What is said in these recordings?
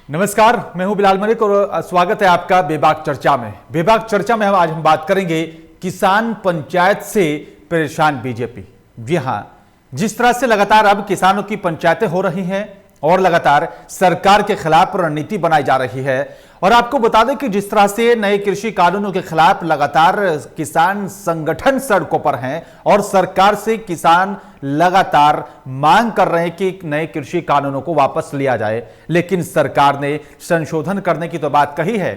नमस्कार, मैं हूं बिलाल मलिक और स्वागत है आपका बेबाक चर्चा में। बेबाक चर्चा में आज हम बात करेंगे किसान पंचायत से परेशान बीजेपी। जी हां, जिस तरह से लगातार अब किसानों की पंचायतें हो रही हैं और लगातार सरकार के खिलाफ रणनीति बनाई जा रही है। और आपको बता दें कि जिस तरह से नए कृषि कानूनों के खिलाफ लगातार किसान संगठन सड़कों पर हैं और सरकार से किसान लगातार मांग कर रहे हैं कि नए कृषि कानूनों को वापस लिया जाए, लेकिन सरकार ने संशोधन करने की तो बात कही है,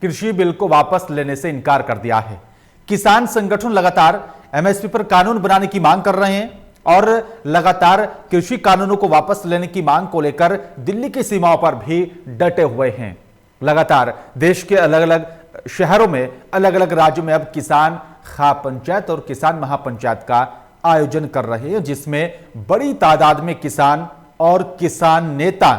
कृषि बिल को वापस लेने से इनकार कर दिया है। किसान संगठन लगातार एमएसपी पर कानून बनाने की मांग कर रहे हैं और लगातार कृषि कानूनों को वापस लेने की मांग को लेकर दिल्ली की सीमाओं पर भी डटे हुए हैं। लगातार देश के अलग अलग शहरों में, अलग अलग राज्यों में अब किसान खाप पंचायत और किसान महापंचायत का आयोजन कर रहे हैं, जिसमें बड़ी तादाद में किसान और किसान नेता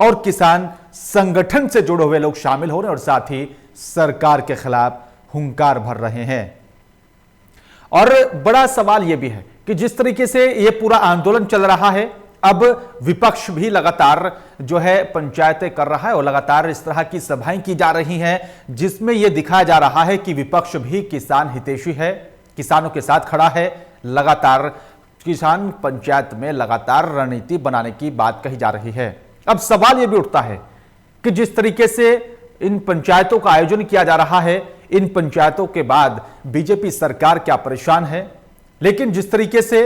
और किसान संगठन से जुड़े हुए लोग शामिल हो रहे हैं और साथ ही सरकार के खिलाफ हुंकार भर रहे हैं। और बड़ा सवाल यह भी है कि जिस तरीके से यह पूरा आंदोलन चल रहा है, अब विपक्ष भी लगातार जो है पंचायतें कर रहा है और लगातार इस तरह की सभाएं की जा रही हैं, जिसमें यह दिखाया जा रहा है कि विपक्ष भी किसान हितैषी है, किसानों के साथ खड़ा है। लगातार किसान पंचायत में लगातार रणनीति बनाने की बात कही जा रही है। अब सवाल यह भी उठता है कि जिस तरीके से इन पंचायतों का आयोजन किया जा रहा है, इन पंचायतों के बाद बीजेपी सरकार क्या परेशान है। लेकिन जिस तरीके से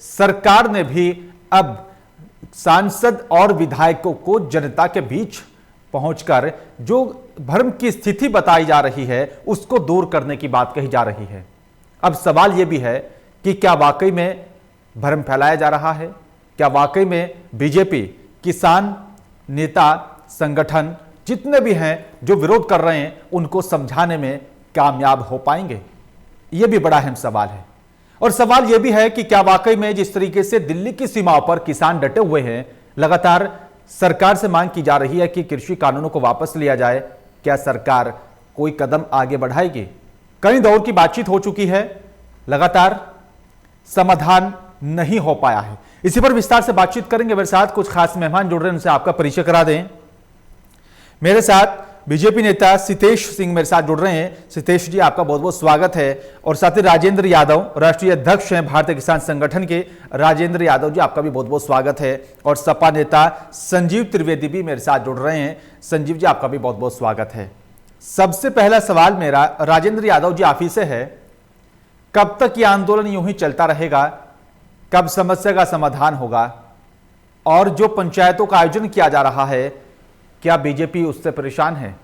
सरकार ने भी अब सांसद और विधायकों को जनता के बीच पहुंचकर जो भ्रम की स्थिति बताई जा रही है उसको दूर करने की बात कही जा रही है। अब सवाल यह भी है कि क्या वाकई में भ्रम फैलाया जा रहा है, क्या वाकई में बीजेपी किसान नेता संगठन जितने भी हैं जो विरोध कर रहे हैं उनको समझाने में कामयाब हो पाएंगे। यह भी बड़ा अहम सवाल है। और सवाल यह भी है कि क्या वाकई में जिस तरीके से दिल्ली की सीमाओं पर किसान डटे हुए हैं, लगातार सरकार से मांग की जा रही है कि कृषि कानूनों को वापस लिया जाए, क्या सरकार कोई कदम आगे बढ़ाएगी। कई दौर की बातचीत हो चुकी है, लगातार समाधान नहीं हो पाया है। इसी पर विस्तार से बातचीत करेंगे। मेरे साथ कुछ खास मेहमान जुड़ रहे हैं, उनसे आपका परिचय करा दें। मेरे साथ बीजेपी नेता सितेश सिंह मेरे साथ जुड़ रहे हैं। सितेश जी, आपका बहुत बहुत स्वागत है। और साथ ही राजेंद्र यादव, राष्ट्रीय अध्यक्ष हैं भारतीय किसान संगठन के। राजेंद्र यादव जी, आपका भी बहुत बहुत स्वागत है। और सपा नेता संजीव त्रिवेदी भी मेरे साथ जुड़ रहे हैं। संजीव जी, आपका भी बहुत बहुत स्वागत है। सबसे पहला सवाल मेरा राजेंद्र यादव जी आप ही से है, कब तक ये आंदोलन यूं ही चलता रहेगा, कब समस्या का समाधान होगा, और जो पंचायतों का आयोजन किया जा रहा है क्या बीजेपी उससे परेशान है?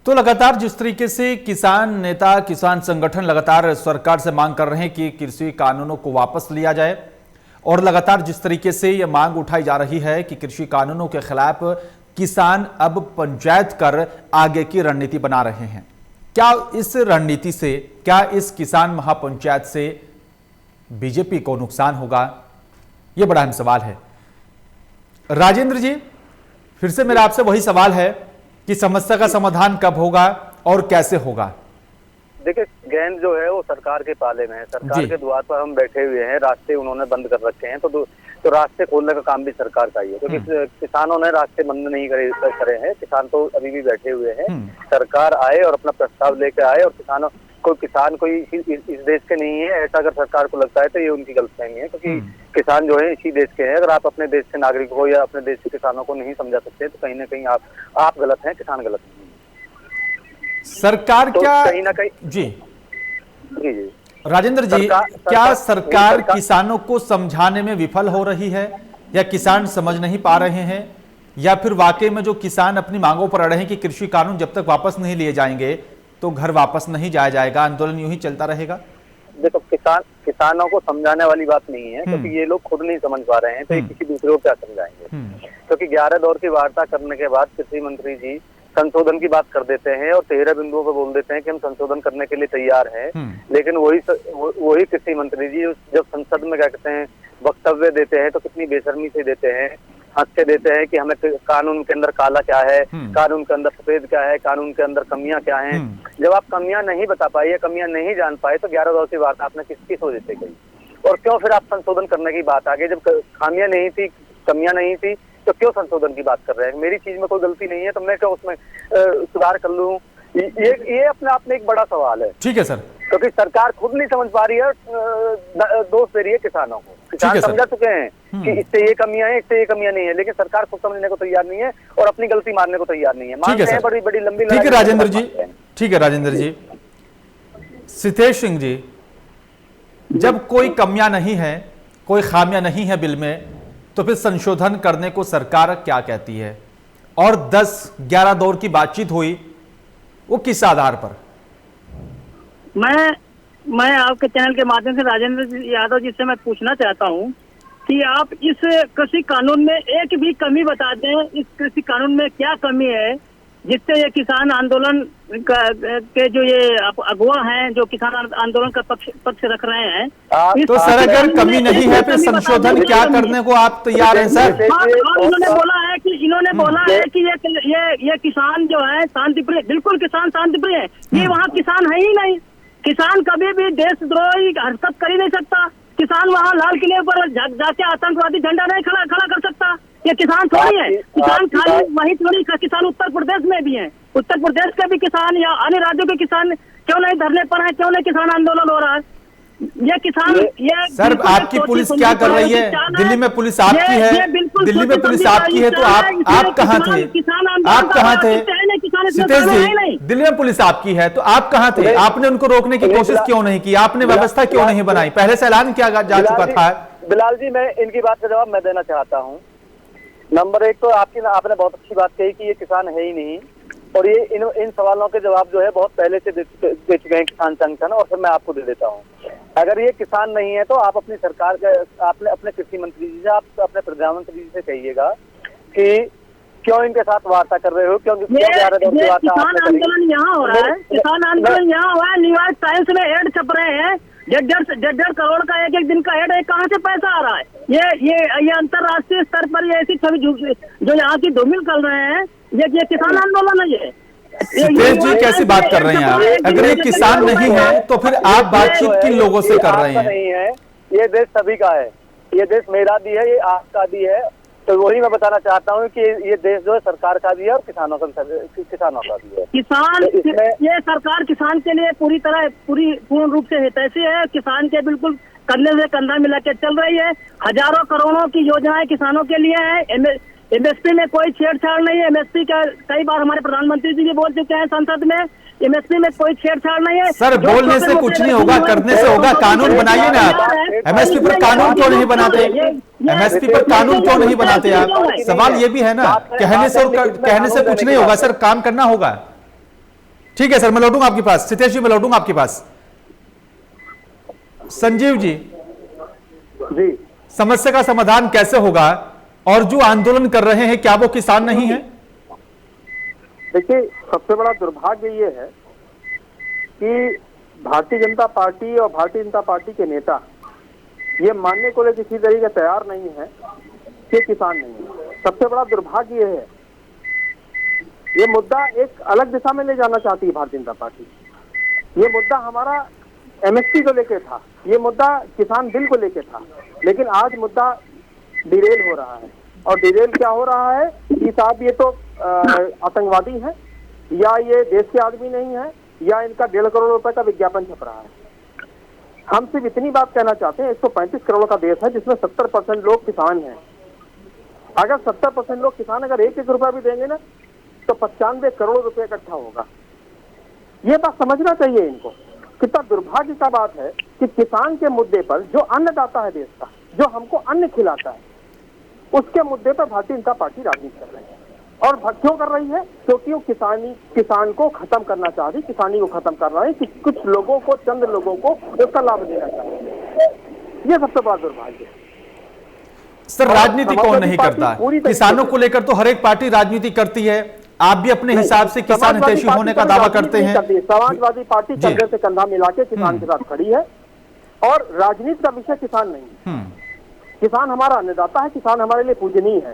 तो लगातार जिस तरीके से किसान नेता किसान संगठन लगातार सरकार से मांग कर रहे हैं कि कृषि कानूनों को वापस लिया जाए, और लगातार जिस तरीके से यह मांग उठाई जा रही है कि कृषि कानूनों के खिलाफ किसान अब पंचायत कर आगे की रणनीति बना रहे हैं, क्या इस रणनीति से, क्या इस किसान महापंचायत से बीजेपी को नुकसान होगा? यह बड़ा अहम सवाल है। राजेंद्र जी, फिर से मेरा आपसे वही सवाल है कि समस्या का समाधान कब होगा और कैसे होगा? देखिए, गेंद जो है वो सरकार के पाले में है। सरकार के द्वार पर हम बैठे हुए हैं, रास्ते उन्होंने बंद कर रखे हैं, तो रास्ते खोलने का काम भी सरकार का ही है, क्योंकि किसानों ने रास्ते बंद नहीं करे हैं। किसान तो अभी भी बैठे हुए हैं। सरकार आए और अपना प्रस्ताव लेकर आए, और किसान कोई इस देश के नहीं है, ऐसा अगर सरकार को लगता है तो ये उनकी गलतफहमी है, क्योंकि किसान जो है इसी देश के हैं। अगर आप अपने देश के नागरिक हो या अपने देश के किसानों को नहीं समझा सकते तो कहीं ना कहीं आप गलत हैं, किसान गलत नहीं है। सरकार तो क्या कहीं ना कहीं जी जी जी राजेंद्र जी, क्या सरकार किसानों को समझाने में विफल हो रही है, या किसान समझ नहीं पा रहे हैं, या फिर वाकई में जो किसान अपनी मांगों पर अड़े हैं कि कृषि कानून जब तक वापस नहीं लिए जाएंगे तो घर वापस नहीं जाया जाएगा, आंदोलन यूं ही चलता रहेगा? देखो, किसानों को समझाने वाली बात नहीं है, क्योंकि ये लोग खुद नहीं समझ पा रहे हैं, तो ये किसी दूसरे को क्या समझाएंगे। क्योंकि 11 दौर की वार्ता करने के बाद कृषि मंत्री जी संशोधन की बात कर देते हैं और 13 बिंदुओं पर बोल देते हैं कि हम संशोधन करने के लिए तैयार हैं। लेकिन वही कृषि मंत्री जी जब संसद में क्या कहते हैं वक्तव्य देते हैं तो कितनी बेशर्मी से देते हैं, हंस के देते हैं कि हमें कानून के अंदर काला क्या है, कानून के अंदर सफेद क्या है, कानून के अंदर कमियां क्या हैं। जब आप कमियां नहीं बता पाए या कमियां नहीं जान पाए तो 11 दौर की बात आपने किस वजह से कही, और क्यों फिर आप संशोधन करने की बात आ गई? जब खामियां नहीं थी, कमियां नहीं थी, तो क्यों संशोधन की बात कर रहे हैं? मेरी चीज में कोई गलती नहीं है तो मैं क्यों उसमें सुधार कर लूं? ये अपने आप में एक बड़ा सवाल है। ठीक है सर, क्योंकि सरकार खुद नहीं समझ पा रही है, दोष दे रही है किसानों को। किसान समझा चुके हैं कि इससे ये कमियां हैं, इससे ये कमियां नहीं है, लेकिन सरकार खुद समझने को तैयार नहीं है और अपनी गलती मानने को तैयार नहीं है। मानते हैं बड़ी बड़ी लंबी। ठीक है राजेंद्र जी, ठीक है राजेंद्र जी। सितेश सिंह जी, जब कोई कमियां नहीं है, कोई खामियां नहीं है बिल में, तो फिर संशोधन करने को सरकार क्या कहती है? और 10-11 दौर की बातचीत हुई, वो किस आधार पर? मैं आपके चैनल के माध्यम से राजेंद्र यादव जी से मैं पूछना चाहता हूं कि आप इस कृषि कानून में एक भी कमी बता दें। इस कृषि कानून में क्या कमी है जिससे ये किसान आंदोलन के जो ये अगुवा हैं, जो किसान आंदोलन का पक्ष रख रहे हैं, तो सर अगर कमी नहीं है फिर संशोधन क्या करने को आप तैयार हैं सर? और इन्होंने बोला है कि ये किसान जो है शांतिप्रिय, बिल्कुल किसान शांतिप्रिय है। ये वहाँ किसान है ही नहीं। किसान कभी भी देशद्रोही हरकत कर ही नहीं सकता। किसान वहाँ लाल किले पर जाके आतंकवादी झंडा नहीं खड़ा कर सकता। ये किसान थोड़ी है। किसान खाली वही थोड़ी, किसान उत्तर प्रदेश में भी है। उत्तर प्रदेश के भी किसान या अन्य राज्यों के किसान क्यों नहीं धरने पर है? क्यों नहीं किसान आंदोलन हो रहा है? ये किसान ये सर आपकी पुलिस क्या कर रही है? दिल्ली में पुलिस आपकी है, दिल्ली में पुलिस आपकी है, तो आप कहाँ थे? आप कहाँ थे सितेश जी? दिल्ली में पुलिस आपकी है तो आप कहाँ थे? आपने उनको रोकने की कोशिश क्यों नहीं की? आपने व्यवस्था क्यों नहीं बनाई? पहले से ऐलान किया जा चुका था। बिलाल जी, मैं इनकी बात का जवाब मैं देना चाहता हूँ। नंबर एक तो आपने बहुत अच्छी बात कही कि ये किसान है ही नहीं, और ये इन सवालों के जवाब जो है बहुत पहले से दे चुके हैं किसान संगठन, और फिर मैं आपको दे देता हूँ। अगर ये किसान नहीं है तो आप अपनी सरकार के अपने कृषि मंत्री जी से, आप अपने प्रधानमंत्री जी से कहिएगा कि क्यों इनके साथ वार्ता कर रहे हो? क्यों किसान आंदोलन यहाँ हो रहा है? किसान आंदोलन यहाँ हुआ है। न्यूयॉर्क टाइम्स में एड छप रहे हैं, 1.5 करोड़ का एक दिन का एड है। कहाँ से पैसा आ रहा है? ये अंतर्राष्ट्रीय स्तर पर ये ऐसी छवि जो यहाँ की धूमिल कर रहे हैं, ये किसान आंदोलन है। ये सितेश जी कैसी बात कर रहे हैं आप? अगर ये किसान नहीं है तो फिर आप बातचीत किन लोगों से कर रहे हैं? नहीं है, ये देश सभी का है, ये देश मेरा भी है, ये आपका भी है। तो वही मैं बताना चाहता हूँ कि ये देश जो है सरकार का भी है और किसानों का भी है। किसान ये सरकार किसान के लिए पूर्ण रूप से हितैषी है। किसान के बिल्कुल कंधे से कंधा मिला के चल रही है। हजारों करोड़ों की योजनाएं किसानों के लिए है। एमएसपी में कोई छेड़छाड़ नहीं है। एमएसपी का कई बार हमारे प्रधानमंत्री जी भी बोल चुके हैं संसद में, एमएसपी में कोई छेड़छाड़ नहीं है। सर बोलने से कुछ नहीं होगा, करने से होगा। कानून बनाइए ना आप। एमएसपी पर कानून क्यों नहीं बनाते? एमएसपी पर कानून क्यों नहीं बनाते आप? सवाल ये भी है ना, कहने से कुछ नहीं होगा सर, काम करना होगा। ठीक है सर, मैं लौटूंगा आपके पास। सितेश जी मैं लौटूंगा आपके पास। संजीव जी, समस्या का समाधान कैसे होगा? और जो आंदोलन कर रहे हैं क्या वो किसान नहीं है? देखिए, सबसे बड़ा दुर्भाग्य ये है कि भारतीय जनता पार्टी और भारतीय जनता पार्टी के नेता ये मानने को किसी तरीके तैयार नहीं है कि किसान नहीं है। सबसे बड़ा दुर्भाग्य ये है, ये मुद्दा एक अलग दिशा में ले जाना चाहती है भारतीय जनता पार्टी। ये मुद्दा हमारा एमएसपी को लेके था, ये मुद्दा किसान बिल को लेके था, लेकिन आज मुद्दा डिरेल हो रहा है। और डिरेल क्या हो रहा है कि साहब ये तो आतंकवादी है, या ये देश के आदमी नहीं है, या इनका 1.5 करोड़ रुपए का विज्ञापन छप रहा है। हम सिर्फ इतनी बात कहना चाहते हैं, 135 करोड़ का देश है जिसमें 70% लोग किसान हैं। अगर 70% लोग किसान अगर 1-1 रुपया भी देंगे ना तो 95 करोड़ रुपए इकट्ठा होगा। ये बात समझना चाहिए इनको। कितना दुर्भाग्य का बात है कि किसान के मुद्दे पर, जो अन्नदाता है देश का, जो हमको अन्न खिलाता है, उसके मुद्दे पर भारतीय जनता पार्टी राजनीति कर रही है। और क्यों कर रही है? क्योंकि वो किसान को खत्म करना चाह रही, किसानी को खत्म कर रहा है कि कुछ लोगों को, चंद लोगों को उसका लाभ देना चाहिए। ये सबसे बड़ा दुर्भाग्य है। सर राजनीति कौन नहीं करता? किसानों को लेकर तो हर एक पार्टी राजनीति करती है। आप भी अपने हिसाब से किसान हितैषी होने का दावा करते हैं। समाजवादी पार्टी कंधे से कंधा मिला के किसान के साथ खड़ी है, और राजनीति का विषय किसान नहीं है। किसान हमारा अन्नदाता है, किसान हमारे लिए पूजनीय है,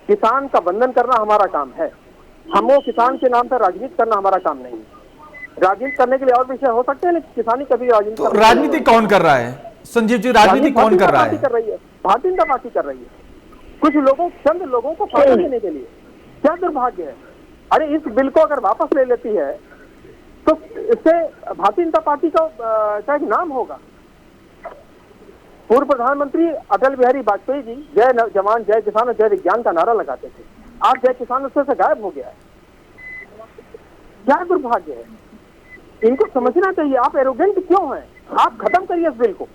किसान का वंदन करना हमारा काम है। हम वो किसान के नाम पर राजनीति करना हमारा काम नहीं है। राजनीति करने के लिए और विषय हो सकते हैं, लेकिन किसानी कभी राजनीति तो राजनीति कौन कर रहा है संजीव जी? राजनीति कौन कर रहा है? कर रही है, भारतीय जनता पार्टी कर रही है, कुछ लोगों, चंद लोगों को फायदा देने के लिए। क्या दुर्भाग्य है। अरे इस बिल को अगर वापस ले लेती है तो इससे भारतीय जनता पार्टी का क्या एक नाम होगा। पूर्व प्रधानमंत्री अटल बिहारी वाजपेयी जी जय जवान जय किसान और जय विज्ञान का नारा लगाते थे, आज जय किसान उससे से गायब हो गया है। क्या दुर्भाग्य है। इनको समझना चाहिए, आप एरोगेंट क्यों हैं? आप खत्म करिए इस बिल को।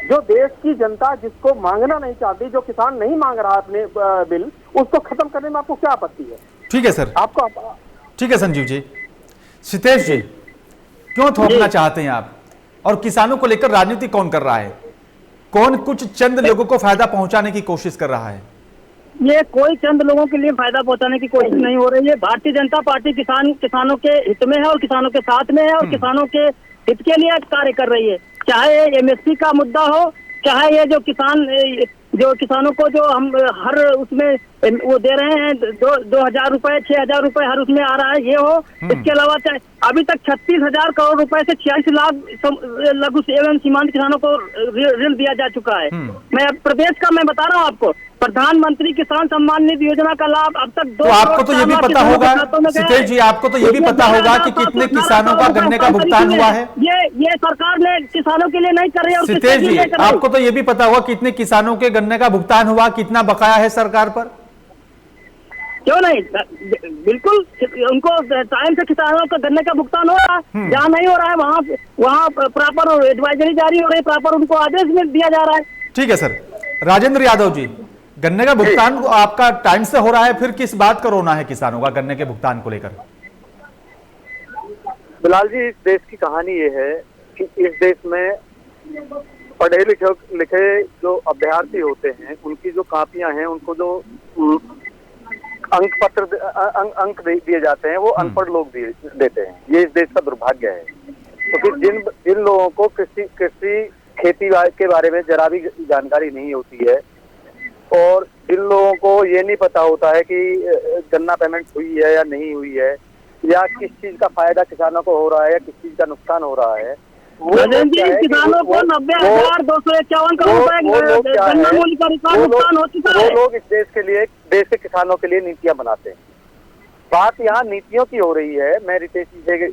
जो देश की जनता जिसको मांगना नहीं चाहती, जो किसान नहीं मांग रहा अपने बिल, उसको खत्म करने में आपको क्या आपत्ति है? ठीक है सर, आपको ठीक है संजीव जी। सितेश जी, क्यों थोपना चाहते हैं आप? और किसानों को लेकर राजनीति कौन कर रहा है? कौन कुछ चंद लोगों को फायदा पहुंचाने की कोशिश कर रहा है? ये कोई चंद लोगों के लिए फायदा पहुंचाने की कोशिश नहीं हो रही है। भारतीय जनता पार्टी किसानों के हित में है और किसानों के साथ में है और किसानों के हित के लिए कार्य कर रही है। चाहे एमएसपी का मुद्दा हो, चाहे ये जो किसानों को जो हम हर उसमें वो दे रहे हैं 2,000 रुपए 6,000 रुपए हर उसमें आ रहा है, ये हो। इसके अलावा चाहे अभी तक 36,000 करोड़ रुपए से 46 लाख लघु एवं सीमांत किसानों को ऋण दिया जा चुका है। मैं प्रदेश का मैं बता रहा हूँ आपको, प्रधानमंत्री किसान सम्मान निधि योजना का लाभ अब तक 2 तो आपको तो ये भी पता होगा सितेश जी, आपको तो ये भी पता होगा कि कितने किसानों का गन्ने का भुगतान हुआ है। ये सरकार ने किसानों के लिए नहीं कर रही है। सितेश जी, आपको तो ये भी पता होगा कितने किसानों के गन्ने का भुगतान हुआ, कितना बकाया है सरकार पर? क्यों नहीं, बिल्कुल उनको टाइम से किसानों का गन्ने का भुगतान हो रहा है। जहाँ नहीं हो रहा है वहाँ प्रॉपर एडवाइजरी जारी हो रही है, प्रॉपर उनको आदेश में दिया जा रहा है। ठीक है सर। राजेंद्र यादव जी, गन्ने का भुगतान आपका टाइम से हो रहा है, फिर किस बात का रोना है किसानों का गन्ने के भुगतान को लेकर? बिलाल जी, इस देश की कहानी ये है कि इस देश में पढ़े लिखे जो अभ्यर्थी होते हैं, उनकी जो कापियां हैं, उनको जो अंक दिए जाते हैं, वो अनपढ़ लोग देते हैं। ये इस देश का दुर्भाग्य है। तो फिर जिन लोगों को कृषि खेती के बारे में जरा भी जानकारी नहीं होती है और जिन लोगों को ये नहीं पता होता है कि गन्ना पेमेंट हुई है या नहीं हुई है, या किस चीज का फायदा किसानों को हो रहा है या किस चीज का नुकसान हो रहा है, किसानों को 90,251 करोड़ रुपए गन्ना मूल्य का नुकसान हो चुका है। वो लोग इस देश के किसानों के लिए नीतियां बनाते हैं। बात यहाँ नीतियों की हो रही है। मैं रितेश जी से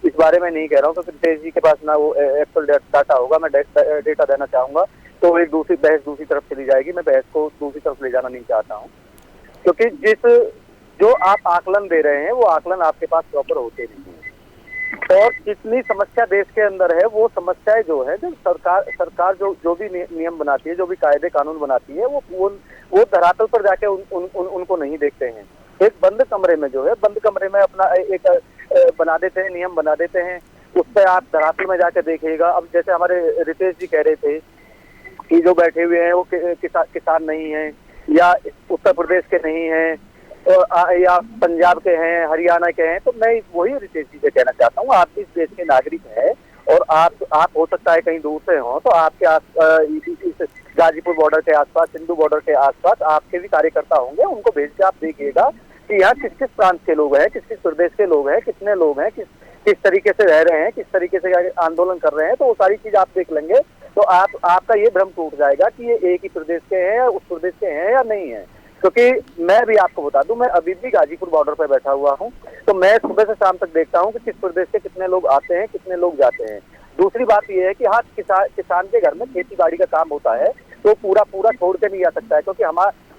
इस बारे में नहीं कह रहा हूँ, क्योंकि रितेश जी के पास ना वो एक्चुअल डाटा होगा। मैं डेटा देना चाहूंगा तो एक बहस दूसरी तरफ चली जाएगी। मैं बहस को दूसरी तरफ ले जाना नहीं चाहता हूँ, क्योंकि जो आप आकलन दे रहे हैं वो आकलन आपके पास प्रॉपर होते नहीं है। और जितनी समस्या देश के अंदर है, वो समस्याएं जो है, जो सरकार जो भी नियम बनाती है, जो भी कायदे कानून बनाती है, वो धरातल पर जाके उनको नहीं देखते हैं। एक बंद कमरे में अपना एक बना देते हैं, नियम बना देते हैं, उस पर आप धरातल में जाके देखिएगा। अब जैसे हमारे रितेश जी कह रहे थे कि जो बैठे हुए हैं वो किसान नहीं है, या उत्तर प्रदेश के नहीं हैं, या पंजाब के हैं, हरियाणा के हैं, तो मैं वही रितेश जी से कहना चाहता हूँ, आप इस देश के नागरिक हैं और आप हो सकता है कहीं दूर से हो, तो आपके गाजीपुर बॉर्डर के आसपास, सिंधु बॉर्डर के आसपास आपके भी कार्यकर्ता होंगे, उनको भेज के आप देखिएगा कि यहाँ किस किस प्रांत के लोग हैं, किस किस प्रदेश के लोग हैं, कितने लोग हैं, किस तरीके से रह रहे हैं, किस तरीके से आंदोलन कर रहे हैं। तो वो सारी चीज आप देख लेंगे तो आपका ये भ्रम टूट जाएगा कि ये एक ही प्रदेश के हैं या उस प्रदेश के हैं या नहीं है। क्योंकि मैं भी आपको बता दूं, मैं अभी भी गाजीपुर बॉर्डर पर बैठा हुआ हूं, तो मैं सुबह से शाम तक देखता हूं कि किस प्रदेश से कितने लोग आते हैं, कितने लोग जाते हैं। दूसरी बात यह है कि हाँ, किसान के घर में खेती बाड़ी का काम होता है तो पूरा छोड़ के नहीं आ सकता है, क्योंकि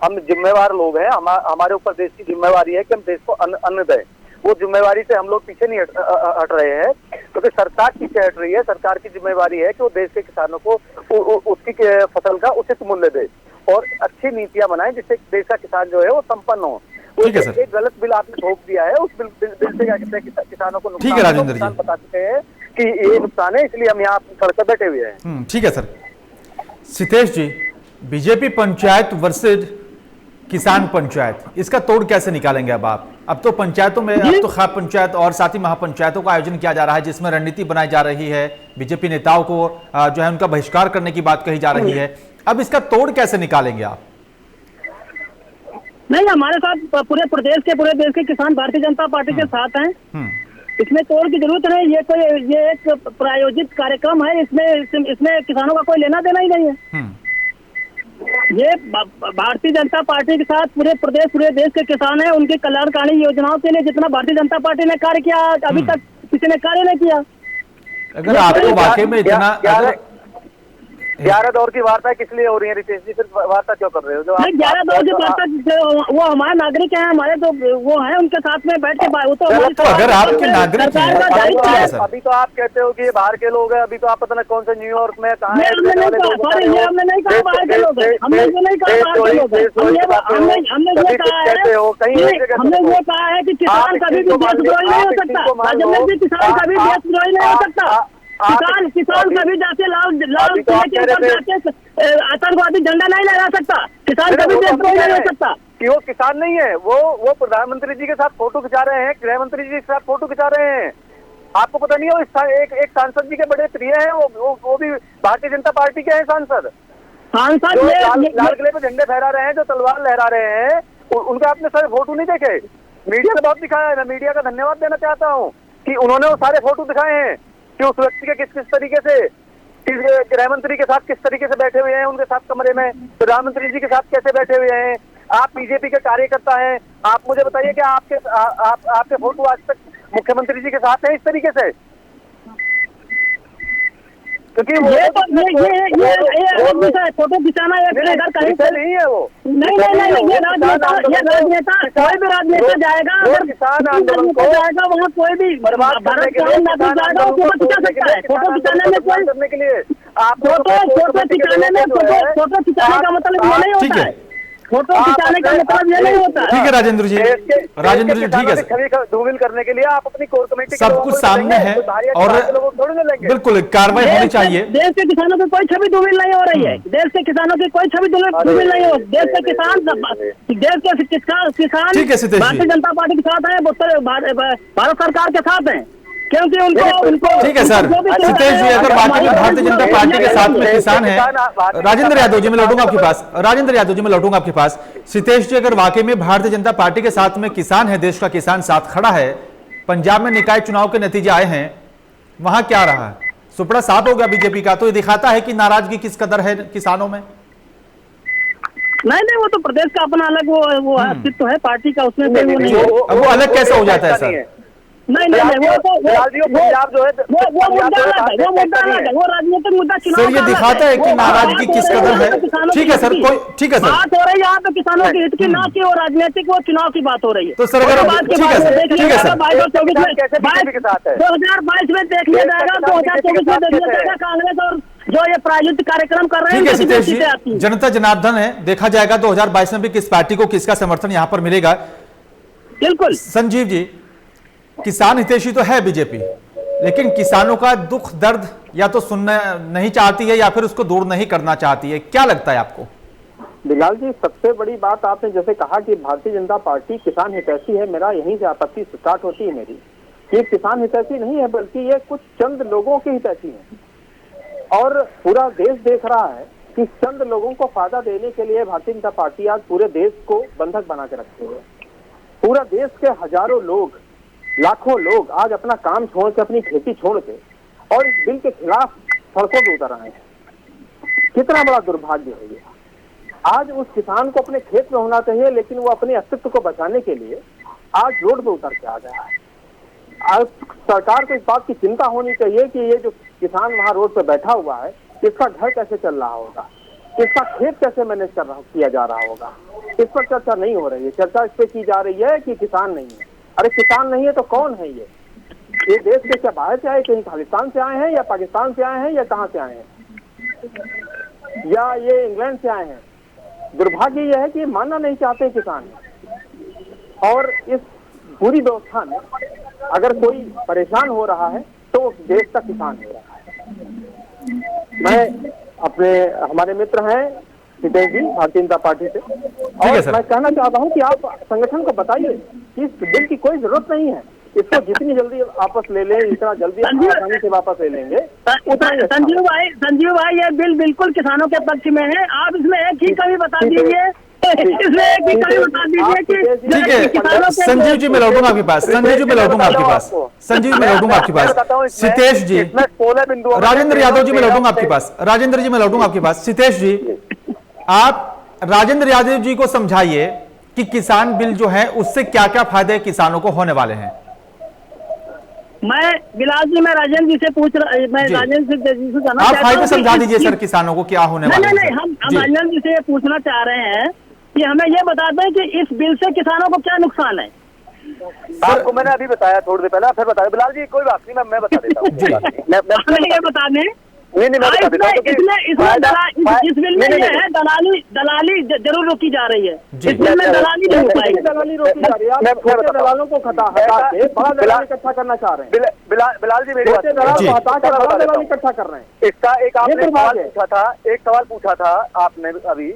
हम जिम्मेवार लोग हैं। हमारे ऊपर देश की जिम्मेवारी है कि हम देश को अन्न दें। वो जिम्मेवारी से हम लोग पीछे नहीं हट रहे हैं, क्योंकि सरकार पीछे हट रही है। सरकार की जिम्मेवारी है कि वो देश के किसानों को उसकी फसल का उचित मूल्य दे और अच्छी नीतियां बनाए, जिससे देश का किसान जो है वो संपन्न हो। एक गलत बिल आपने थोप दिया है, उस बिल से क्या कहते हैं किसानों को नुकसान। ठीक है राजेंद्र जी, बता चुके हैं कि ये नुकसान है, इसलिए हम यहाँ सड़क पर बैठे हुए हैं। ठीक है सर। सितेश जी, बीजेपी पंचायत वर्सेज किसान पंचायत, इसका तोड़ कैसे निकालेंगे अब आप? अब तो पंचायतों में, अब तो खाप पंचायत और साथ ही महापंचायतों का आयोजन किया जा रहा है, जिसमें रणनीति बनाई जा रही है, बीजेपी नेताओं को जो है उनका बहिष्कार करने की बात कही जा रही है। अब इसका तोड़ कैसे निकालेंगे आप? नहीं, हमारे साथ पूरे देश के किसान भारतीय जनता पार्टी के साथ हैं। इसमें तोड़ की जरूरत नहीं। ये एक प्रायोजित कार्यक्रम है, इसमें किसानों का कोई लेना देना ही नहीं है। ये भारतीय जनता पार्टी के साथ पूरे देश के किसान हैं, उनके कल्याणकारी योजनाओं के लिए जितना भारतीय जनता पार्टी ने कार्य किया अभी तक किसी ने कार्य नहीं किया। अगर आपको वाकई में इतना 11 दौर की वार्ता किस लिए हो रही है रितेश जी? सिर्फ वार्ता क्यों कर रहे हो? जो 11 दौर की वार्ता, वो हमारे नागरिक हैं, हमारे तो वो हैं, उनके साथ में बैठ के वो तो अगर आपके नागरिक हैं, अभी तो आप कहते हो कि ये बाहर के लोग हैं, अभी तो आप पता नहीं कौन से न्यूयॉर्क में कहाँ हमने नहीं कहा बाहर के लोग हैं, हमने नहीं कहा बाहर के लोग हैं, हमने ये कहा है कि किसान कभी भी देशद्रोही नहीं हो सकता। राजेंद्र जी, किसान कभी देशद्रोही नहीं हो सकता। किसान कभी जाके लाल किले के ऊपर जाके आतंकवादी झंडा नहीं लगा सकता। किसान कभी देशद्रोही नहीं हो सकता। कि वो किसान नहीं है, वो प्रधानमंत्री जी के साथ फोटो खिंचा रहे हैं, गृह मंत्री जी के साथ फोटो खिंचा रहे हैं। आपको पता नहीं है? एक सांसद जी के बड़े प्रिय हैं, वो भी भारतीय जनता पार्टी के हैं सांसद लाल किले पे झंडे फहरा रहे हैं, जो तलवार लहरा रहे हैं, उनके आपने सारे फोटो नहीं देखे? मीडिया ने बहुत दिखाया है। मैं मीडिया का धन्यवाद देना चाहता हूँ कि उन्होंने वो सारे फोटो दिखाए हैं कि उस व्यक्ति के किस तरीके से गृह मंत्री के साथ किस तरीके से बैठे हुए हैं, उनके साथ कमरे में प्रधानमंत्री जी के साथ कैसे बैठे हुए हैं। आप बीजेपी के कार्यकर्ता हैं, आप मुझे बताइए कि आपके फोटो आज तक मुख्यमंत्री जी के साथ हैं इस तरीके से? क्योंकि फोटो खिंचाना कहीं से नहीं है वो। नहीं, ये राजनेता कोई भी राजनेता जाएगा, अगर किसान आंदोलन को जाएगा वहाँ कोई भी बर्बाद करने के लिए, फोटो खिंचा सकता है। फोटो खिंचाने में कोई करने के लिए फोटो खिंचाने का मतलब ये नहीं होता है। फोटो खिंचाने का मतलब ये नहीं होता। ठीक है राजेंद्र जी, ठीक है सर। धूमिल करने के लिए आप अपनी कोर कमेटी सब कुछ सामने है और बिल्कुल कार्रवाई होनी चाहिए। देश के किसानों की कोई छवि धूमिल नहीं हो रही है। देश के किसानों की कोई छवि धूमिल नहीं हो। देश के किसान भारतीय जनता पार्टी के साथ है, भारत सरकार के साथ है, क्योंकि उनको ठीक है सर। सितेश जी, अगर वाकई में भारतीय जनता पार्टी के साथ में किसान है, राजेंद्र यादव जी मैं लौटूंगा आपके पास। सितेश जी, अगर वाकई में भारतीय जनता पार्टी के साथ में किसान है, देश का किसान साथ खड़ा है, पंजाब में निकाय चुनाव के नतीजे आए हैं, वहां क्या रहा? सुपड़ा साफ हो गया बीजेपी का, तो ये दिखाता है कि नाराजगी किस कदर है किसानों में। नहीं, वो तो प्रदेश का अपना अलग वो अस्तित्व है पार्टी का, उसमें कोई वो नहीं है। अब वो अलग कैसे हो जाता है सर? नहीं, पंजाब जो है वो मुद्दा अलग है, वो राजनीतिक मुद्दा चुनाव सर ये दिखाता है कि नाराजगी किस कदर है। ठीक है सर, ठीक है सर, बात हो रही है यहाँ पे किसानों के हित की, ना कि वो राजनीतिक वो चुनाव की बात हो रही है। तो सर अगर ठीक है सर 2022 में देख लिया जाएगा, 2024 में देख लिया जाएगा कांग्रेस और जो ये प्रायोजित कार्यक्रम कर रहे हैं। ठीक है सितेश जी, जनता जनार्दन है, देखा जाएगा 2022 में भी किस पार्टी को किसका समर्थन यहाँ पर मिलेगा। बिल्कुल। संजीव जी, किसान हितैषी तो है बीजेपी, लेकिन किसानों का दुख दर्द या तो सुनना नहीं चाहती है या फिर उसको दूर नहीं करना चाहती है। क्या लगता है आपको? बिलाल जी, सबसे बड़ी बात आपने जैसे कहा कि भारतीय जनता पार्टी किसान हितैषी है, मेरा यहीं से आपत्ति स्टार्ट होती है मेरी। ये किसान हितैषी नहीं है, बल्कि ये कुछ चंद लोगों के हितैषी है और पूरा देश देख रहा है कि चंद लोगों को फायदा देने के लिए भारतीय जनता पार्टी आज पूरे देश को बंधक बना के रखते हुए पूरा देश के हजारों लोग, लाखों लोग आज अपना काम छोड़ के, अपनी खेती छोड़ के और इस बिल के खिलाफ सड़कों पर उतर आए हैं। कितना बड़ा दुर्भाग्य है ये। आज उस किसान को अपने खेत में होना चाहिए, लेकिन वो अपने अस्तित्व को बचाने के लिए आज रोड पे उतर के आ गया है। आज सरकार को इस बात की चिंता होनी चाहिए कि ये जो किसान वहां रोड पे बैठा हुआ है, इसका घर कैसे चल रहा होगा, इसका खेत कैसे मैनेज किया जा रहा होगा। इस पर चर्चा नहीं हो रही है। चर्चा इस पे की जा रही है कि किसान नहीं है। अरे किसान नहीं है तो कौन है ये देश के क्या बाहर से आए, कहीं खालिस्तान से आए हैं या पाकिस्तान से आए हैं या कहां से आए हैं, या ये इंग्लैंड से आए हैं? दुर्भाग्य यह है कि मानना नहीं चाहते किसान। और इस पूरी व्यवस्था में अगर कोई परेशान हो रहा है तो देश का किसान हो रहा है। मैं हमारे मित्र हैं सितेश जी भारतीय जनता पार्टी से, ठीक है और सर। मैं कहना चाहता हूं कि आप संगठन को बताइए कि इस बिल की कोई जरूरत नहीं है, इसको जितनी जल्दी वापस ले लें, जितना जल्दी आसानी से वापस ले लेंगे उतना ही अच्छा। संजीव भाई ये बिल बिल्कुल किसानों के पक्ष में है। आप इसमें एक ही कमी बता दीजिए, इसमें एक ही कमी बता दीजिए कि ठीक है संजीव जी, मैं लौटूंगा आपके पास, संजीव जी मैं लौटूंगा आपके पास, संजीव जी मैं लौटूंगा आपके पास, सितेश जी, राजेंद्र यादव जी मैं लौटूंगा आपके पास, राजेंद्र जी मैं लौटूंगा आपके पास। सितेश जी, आप राजेंद्र यादव जी को समझाइए कि किसान बिल जो है उससे क्या क्या फायदे किसानों को होने वाले हैं। मैं बिलाल जी, मैं राजेंद्र जी से पूछ रहा, मैं राजेंद्र जी से जानना आप चाहता फायदे हूं समझा कि दीजिए सर किसानों को क्या होने वाला है। नहीं, हम राजेंद्र जी से ये पूछना चाह रहे हैं कि हमें ये बता दें कि इस बिल से किसानों को क्या नुकसान है। आपको मैंने अभी बताया थोड़ी देर पहले, फिर बताया बिलाल जी, कोई बात नहीं, मैं बता देता हूँ। हमें ये बता दें, नहीं मैं बता देता हूँ, इस बिल में ये है दलाली जरूर रोकी जा रही है। इस बिल में दलाली नहीं हो पाएगी, दलाली रोकी जा रही है। आप छोटे दलालों को हटा के बड़ा दलाल इकट्ठा करना चाह रहे हैं। बिलाल जी मेरी बात, छोटे दलाल को हटा कर बड़ा दलाल इकट्ठा कर रहे हैं। इसका एक आपने सवाल पूछा था आपने अभी,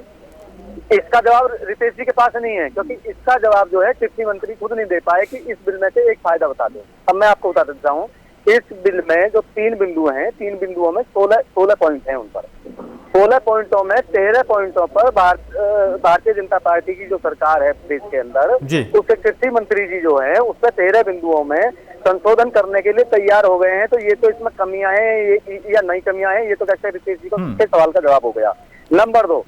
इसका जवाब रितेश जी के पास नहीं है, क्योंकि इसका जवाब जो है कृषि मंत्री खुद नहीं दे पाए कि इस बिल में से एक फायदा बता दो। अब मैं आपको बता देता हूँ, इस बिल में जो 3 बिंदु हैं, 3 बिंदुओं में 16 पॉइंट हैं। उन पर 16 पॉइंटों में 13 पॉइंटों पर भारतीय जनता पार्टी की जो सरकार है देश के अंदर, उसके कृषि मंत्री जी जो है उस पर 13 बिंदुओं में संशोधन करने के लिए तैयार हो गए हैं। तो ये तो इसमें कमियां हैं या नई कमियां हैं, ये तो कैसे रितेश जी को सवाल का जवाब हो गया। नंबर 2,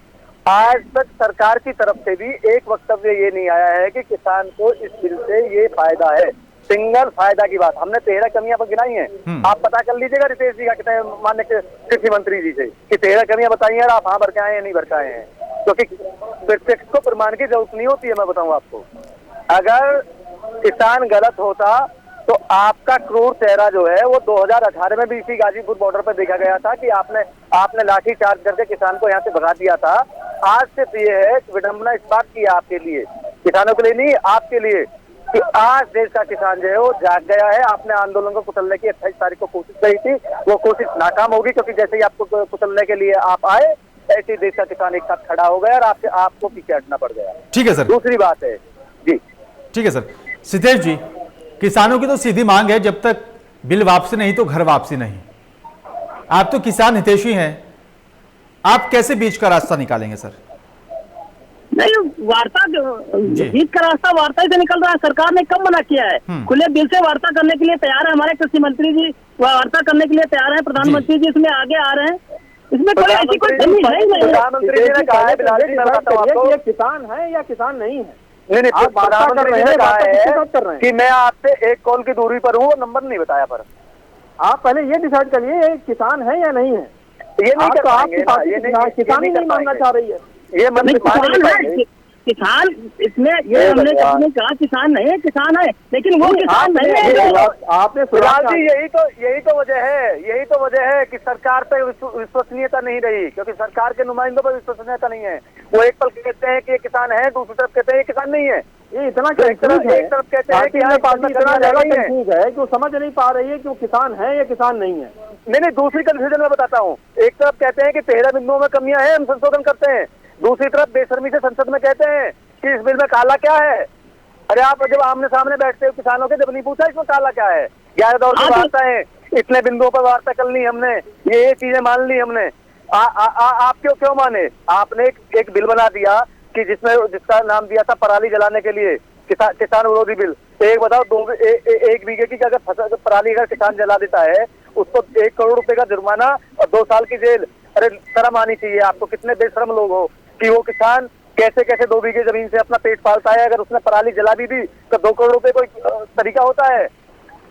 आज तक सरकार की तरफ से भी एक वक्तव्य ये नहीं आया है कि किसान को इस बिल से ये फायदा है। सिंगल फायदा की बात हमने 13 कमियां पर गिनाई हैं। आप पता कर लीजिएगा रितेश जी का कितने माननीय कृषि मंत्री जी से कि 13 कमियां बताई हैं, आप हाँ भर के आए हैं नहीं भर के आए हैं, क्योंकि प्रत्यक्ष को प्रमाण की जरूरत नहीं होती है। मैं बताऊं आपको, अगर किसान गलत होता तो आपका क्रूर चेहरा जो है वो 2018 में भी इसी गाजीपुर बॉर्डर पर देखा गया था कि आपने लाठी चार्ज करके किसान को यहाँ से भगा दिया था। आज सिर्फ ये है विडंबना इस बात की आपके लिए, किसानों के लिए नहीं, आपके लिए, कि आज देश का किसान जो है वो जाग गया है। आपने आंदोलन को कुचलने की 28 तारीख को कोशिश करी थी, वो कोशिश नाकाम होगी, क्योंकि जैसे ही आपको कुचलने के लिए आप आए, ऐसे ही देश का किसान एक साथ खड़ा हो गया और आपको पीछे हटना पड़ गया। ठीक है सर। दूसरी बात है जी, ठीक है सर। सितेश जी, किसानों की तो सीधी मांग है, जब तक बिल वापसी नहीं तो घर वापसी नहीं। आप तो किसान हितैषी हैं, आप कैसे बीच का रास्ता निकालेंगे सर? नहीं, वार्ता जीत का रास्ता वार्ता से निकल रहा है। सरकार ने कब मना किया है? खुले दिल से वार्ता करने के लिए तैयार है। हमारे कृषि मंत्री जी वार्ता करने के लिए तैयार है, प्रधानमंत्री जी इसमें आगे आ रहे हैं। इसमें कोई ऐसी कोई कमी है ही नहीं। प्रधानमंत्री जी ने कहा है बिलाल जी, मैं बताता हूं आपको, ये किसान है या किसान नहीं है। नहीं, प्रधानमंत्री जी ने कहा है कि मैं आपसे 1 कॉल की दूरी पर हूँ, नंबर नहीं बताया। पर आप पहले ये डिसाइड करिए ये किसान है या नहीं है। ये नहीं कर पाएंगे, किसान ही नहीं मानना चाह रही है। ये किसान इसमें ये हमने कहा किसान नहीं है, किसान है, लेकिन वो किसान नहीं है। आपने बिलाल जी, यही तो वजह है कि सरकार पे विश्वसनीयता नहीं रही, क्योंकि सरकार के नुमाइंदों पर विश्वसनीयता नहीं है। वो एक पल कहते हैं कि ये किसान है, दूसरी तरफ कहते हैं ये किसान नहीं है। ये इतना एक तरफ कहते हैं कि पार्टी इतना ज्यादा कंफ्यूज है कि वो समझ नहीं पा रही है कि वो किसान है या किसान नहीं है। नहीं, दूसरी कंफ्यूजन मैं बताता हूँ। एक तरफ कहते हैं कि 13 बिंदुओं में कमियां हैं, हम संशोधन करते हैं, दूसरी तरफ बेशर्मी से संसद में कहते हैं कि इस बिल में काला क्या है। अरे आप जब आमने सामने बैठते हो किसानों के, जब नहीं पूछा इसमें काला क्या है। 11 दौर की वार्ता है, इतने बिंदुओं पर वार्ता कर ली हमने, ये चीजें मान ली हमने। आप क्यों माने? आपने एक बिल बना दिया कि जिसका नाम दिया था पराली जलाने के लिए, किसान विरोधी बिल। एक बताओ, 1 बीघे की अगर फसल पराली अगर किसान जला देता है, उसको 1 करोड़ रुपए का जुर्माना और 2 साल की जेल। अरे शर्म आनी चाहिए आपको, कितने बेशर्म लोग हो कि वो किसान कैसे 2 बीघे जमीन से अपना पेट पालता है। अगर उसने पराली जला भी दी तो 2 करोड़ रुपए कोई तरीका होता है?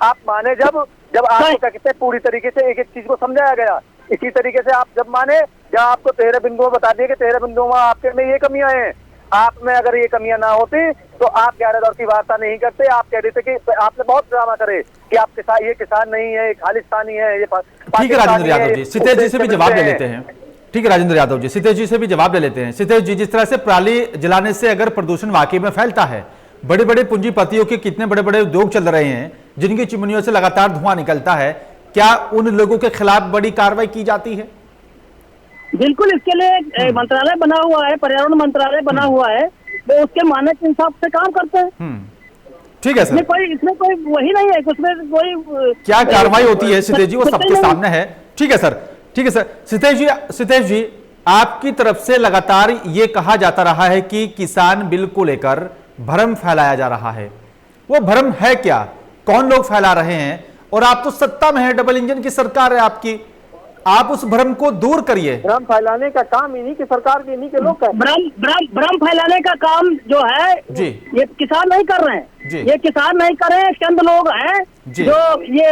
आप माने जब आपको क्या कहते हैं पूरी तरीके से एक चीज को समझाया गया। इसी तरीके से आप जब माने, जब आपको 13 बिंदुओं बता दिए कि 13 बिंदुओं में आपके में ये कमियां हैं, आप में अगर ये कमियां ना होती तो आप 11 दौर की वार्ता नहीं करते। आप कह देते कि आपने बहुत ड्रामा करे कि आप ये किसान नहीं है, खालिस्तानी है, ये ठीक है राजेंद्र यादव जी, सितेश जी से भी जवाब ले लेते हैं। ठीक है राजेंद्र यादव जी, सितेश जी से भी जवाब ले लेते हैं। सितेश जी, जिस तरह से पराली जलाने से अगर प्रदूषण वाकई में फैलता है, बड़े बड़े पूंजीपतियों के कितने बड़े बड़े उद्योग चल रहे हैं जिनकी चिमनियों से लगातार धुआं निकलता है, क्या उन लोगों के खिलाफ बड़ी कार्रवाई की जाती है? बिल्कुल, इसके लिए मंत्रालय बना हुआ है, पर्यावरण मंत्रालय बना हुआ है। वो उसके मानक के हिसाब से काम करते हैं। ठीक है सर, इसमें कोई वही नहीं है, उसमें कोई क्या कार्रवाई होती है सितेश जी वो सबके सामने है। ठीक है सर, ठीक है सर। सितेश जी आपकी तरफ से लगातार ये कहा जाता रहा है कि किसान बिल को लेकर भ्रम फैलाया जा रहा है, वो भ्रम है क्या, कौन लोग फैला रहे हैं? और आप तो सत्ता में है, डबल इंजन की सरकार है आपकी, आप उस भ्रम को दूर करिए। भ्रम फैलाने का काम इन्हीं की सरकार के, इन्हीं के लोग करते हैं। भ्रम फैलाने का काम जो है जी, ये किसान नहीं कर रहे जी। हैं, ये किसान नहीं कर रहे हैं, चंद लोग हैं जी। जो ये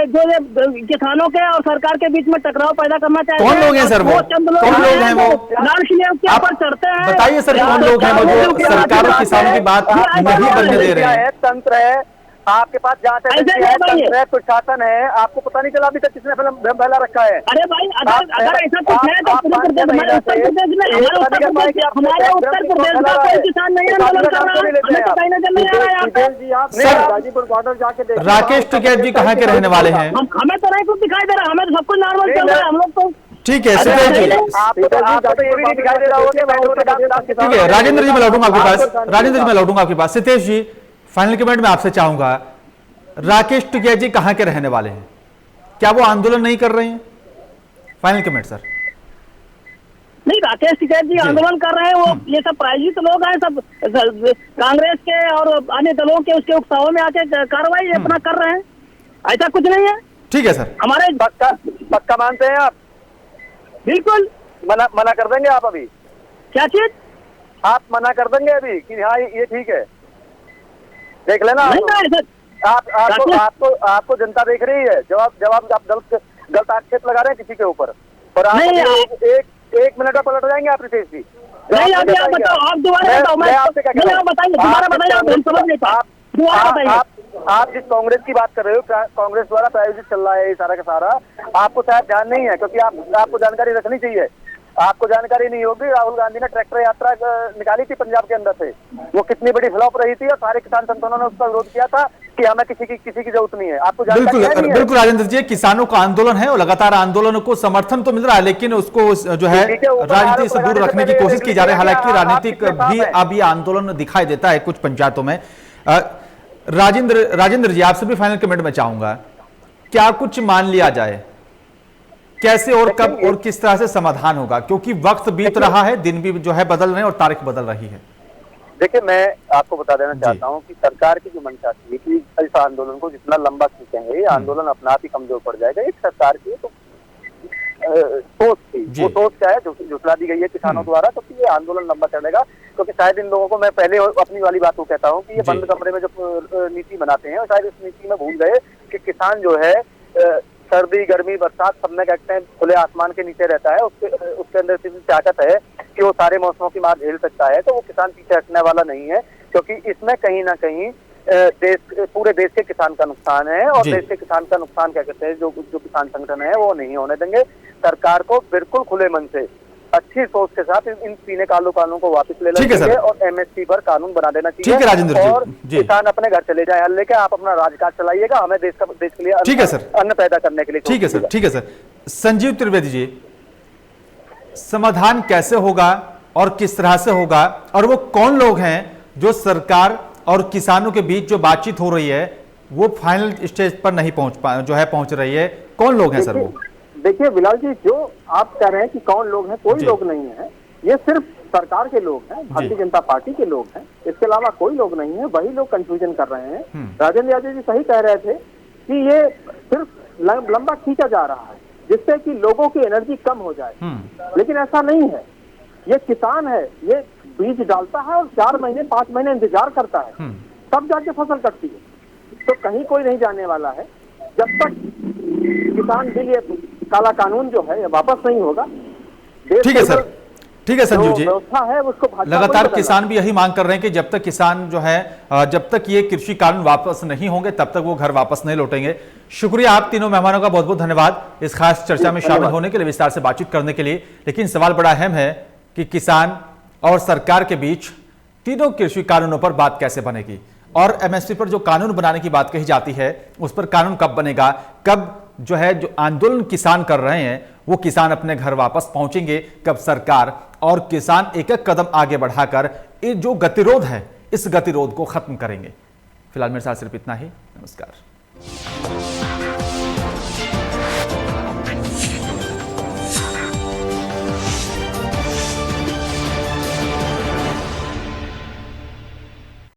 किसानों के और सरकार के बीच में टकराव पैदा करना चाहते हैं। कौन लोग हैं सर वो? चंद लोग कौन लोग हैं वो? लाल किले के ऊपर चढ़ते हैं। बताइए सर, कौन लोग हैं वो जो सरकार और किसानों की बात नहीं करने दे रहे हैं? तंत्र है आपके पास, जांच है, प्रशासन है, आपको पता नहीं चला अभी तक किसने भ्रम फैला रखा है? अरे भाई, अगर ऐसा कुछ है तो पूरे प्रदेश में, हमारे उत्तर प्रदेश में का कोई किसान नहीं आंदोलन कर रहा है, हमें तो कहीं नजर नहीं आ रहा है। सर गाजीपुर बॉर्डर जाके देखिए। राकेश टिकैत जी कहाँ के रहने वाले हैं? हमें तो नहीं कुछ दिखाई दे रहा, हमें तो सब कुछ नॉर्मल चल रहा है, हम लोग तो। ठीक है सितेश जी, आपको तो ये भी नहीं दिखाई दे रहा होगा। ठीक है राजेंद्र जी मैं लौटूंगा आपके पास, राजेंद्र जी मैं लौटूंगा आपके पास। सितेश जी फाइनल कमेंट में आपसे चाहूंगा, राकेश टिकैत जी कहां के रहने वाले हैं, क्या वो आंदोलन नहीं कर रहे हैं? Final comment sir. नहीं, राकेश टिकैत जी आंदोलन कर रहे हैं, वो ये सब प्रायोजित लोग हैं, सब कांग्रेस के और अन्य दलों के उसके उकसावों में आके कार्रवाई अपना कर रहे हैं, ऐसा कुछ नहीं है। ठीक है सर, हमारे पक्का मानते हैं आप? बिल्कुल। मना कर देंगे आप अभी? क्या चीज? आप मना कर देंगे अभी कि हाँ ये ठीक है? देख लेना आपको जनता देख रही है, जब आप गलत आक्षेप लगा रहे हैं किसी के ऊपर, और आप एक मिनट में पलट जाएंगे आप रितेश जी। नहीं अभी आप बताओ, आप दोबारा बताओ, मैं आपसे क्या बताइए, दोबारा बताइए, हम समझ नहीं पा। आप जिस कांग्रेस की बात कर रहे हो, कांग्रेस द्वारा प्रायोजित चल रहा है ये सारा का सारा, आपको शायद ध्यान नहीं है, क्योंकि आपको जानकारी रखनी चाहिए। आपको जानकारी नहीं होगी, राहुल गांधी ने ट्रैक्टर यात्रा निकाली थी पंजाब के अंदर से, वो कितनी बड़ी फ्लॉप रही थी, और सारे किसान संगठनों ने उसका विरोध किया था कि हमें किसी की जरूरत नहीं है। आपको बिल्कुल बिल्कुल राजेंद्र जी, किसानों का आंदोलन है और लगातार आंदोलन को समर्थन तो मिल रहा है, लेकिन उसको जो है राजनीति से दूर रखने की कोशिश की जा रही है। हालांकि राजनीतिक भी अब ये आंदोलन दिखाई देता है कुछ पंचायतों में। राजेंद्र जी आपसे भी फाइनल कमेंट में चाहूंगा, क्या कुछ मान लिया जाए, कैसे और कब और किस तरह से समाधान होगा, क्योंकि वक्त बीत रहा है, दिन भी जो है बदल रहे हैं और तारीख बदल रही है। देखिए मैं आपको बता देना चाहता हूं कि सरकार की जो मंशा थी कि इस आंदोलन को जितना लंबा खींचेंगे ये आंदोलन अपना आप ही कमजोर पड़ जाएगा। एक सरकार की तो सोच थी, वो सोच क्या है झुठला दी गई है किसानों द्वारा, तो ये आंदोलन लंबा चलेगा। क्योंकि शायद इन लोगों को, मैं पहले अपनी वाली बात को कहता हूँ कि ये बंद कमरे में जो नीति बनाते हैं, शायद इस नीति में भूल गए कि किसान जो है सर्दी गर्मी बरसात सब में कहते हैं खुले आसमान के नीचे रहता है, उसके अंदर सिर्फ ताकत है कि वो सारे मौसमों की मार झेल सकता है। तो वो किसान पीछे हटने वाला नहीं है, क्योंकि इसमें कहीं ना कहीं पूरे देश के किसान का नुकसान है, और देश के किसान का नुकसान क्या कहते हैं जो किसान संगठन है वो नहीं होने देंगे। सरकार को बिल्कुल खुले मन से अच्छी सोच के साथ इन तीनों कानूनों को वापस ले लेना चाहिए और एमएसपी पर कानून बना देना चाहिए। ठीक है राजेंद्र जी, और किसान अपने घर चले जाए हल लेके, आप अपना राजकाज चलाइएगा, हमें देश के लिए ठीक है सर, अन्न पैदा करने के लिए। ठीक है सर, ठीक है सर। संजीव त्रिवेदी जी, समाधान कैसे होगा और किस तरह से होगा, और वो कौन लोग हैं जो सरकार और किसानों के बीच जो बातचीत हो रही है वो फाइनल स्टेज पर नहीं पहुंच रही है, कौन लोग हैं सर वो? देखिए बिलाल जी, जो आप कह रहे हैं कि कौन लोग हैं, कोई लोग नहीं है, ये सिर्फ सरकार के लोग हैं, भारतीय जनता पार्टी के लोग हैं, इसके अलावा कोई लोग नहीं है। वही लोग कंफ्यूजन कर रहे हैं। राजेंद्र यादव जी सही कह रहे थे कि ये सिर्फ लंबा खींचा जा रहा है जिससे कि लोगों की एनर्जी कम हो जाए, लेकिन ऐसा नहीं है। ये किसान है, ये बीज डालता है और 4 महीने 5 महीने इंतजार करता है, तब जाके फसल कटती है। तो कहीं कोई नहीं जाने वाला है जब तक किसान बिल, ये काला कानून जो है वापस नहीं होगा। ठीक है सर, ठीक है संजीव जी, व्यवस्था है उसको लगातार किसान भी यही मांग कर रहे हैं कि जब तक किसान जो है, जब तक ये कृषि कानून वापस नहीं होंगे तब तक वो घर वापस नहीं लौटेंगे। शुक्रिया आप तीनों मेहमानों का, बहुत बहुत धन्यवाद इस खास चर्चा में शामिल होने के लिए, विस्तार से बातचीत करने के लिए। लेकिन सवाल बड़ा अहम है कि किसान और सरकार के बीच तीनों कृषि कानूनों पर बात कैसे बनेगी, और एमएसपी पर जो कानून बनाने की बात कही जाती है उस पर कानून कब बनेगा, कब जो है जो आंदोलन किसान कर रहे हैं वो किसान अपने घर वापस पहुंचेंगे, कब सरकार और किसान एक एक कदम आगे बढ़ाकर ये जो गतिरोध है इस गतिरोध को खत्म करेंगे। फिलहाल मेरे साथ सिर्फ इतना ही। नमस्कार।